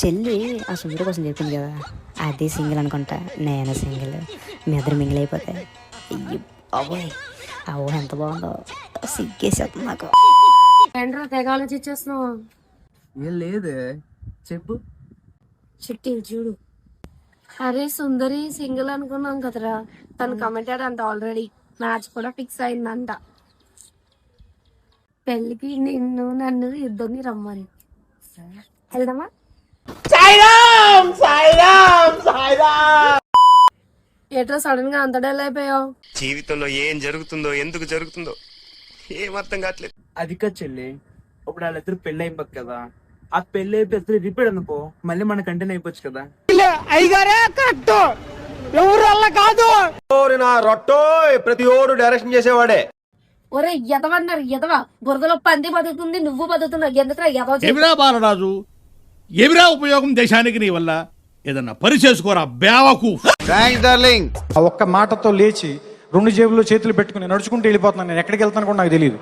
చెల్లి ఆ సుందరి కోసం చెప్పింది కదా, అది సింగిల్ అనుకుంటా. నేను సింగిల్, మీ ఇద్దరు మింగిల్ అయిపోతే అయ్యో అవ్వయ్ అవ్వ ఎంత బాగుందో, సిగ్గేసేస్తుంది నాకు. ఏంట్రా తెగ ఆలోచించేస్తున్నావు? ఏం లేదే, చెప్పు. చిట్టి చూడు. అరే సుందరి సింగిల్ అనుకున్నాం కదరా, తను కమిటెడ్ అంట ఆల్రెడీ. మ్యాచ్ కూడా ఫిక్స్ అయిందంట. పెళ్ళికి నిన్ను నన్ను ఇద్దరిని రమ్మని. వెళ్దామా? ఏట్రా సడన్ గా అంత డల్ అయిపోయావు? జీవితంలో ఏం జరుగుతుందో ఎందుకు జరుగుతుందో ఏం అర్థం కావట్లేదు. అది కాదు చెల్లి, ఇప్పుడు వాళ్ళిద్దరు పెళ్లి అయిపోతుంది కదా, ఆ పెళ్లి అయిపోయి రిపీట్ అనుకో, మళ్ళీ మన కంటిన్యూ అయిపోవచ్చు కదా. ప్రతి ఓడు డైరెక్షన్ చేసేవాడే. ఒరే ఎదవన్నారు ఎదవ, బురదలో పంది బతుకుతుంది, నువ్వు బతుకుతున్నావు. ఎందుకురా ఎదవ? ఎవిరా బాలరాజు, ఎవిరా ఉపయోగం దేశానికి నీ వల్ల? ఏదన్నా పని చేసుకోరా బేవకు. ఆ ఒక్క మాటతో లేచి 2 జేబుల్లో చేతులు పెట్టుకుని నడుచుకుంటూ వెళ్ళిపోతున్నాను. నేను ఎక్కడికి వెళ్తాను కూడా నాకు తెలియదు.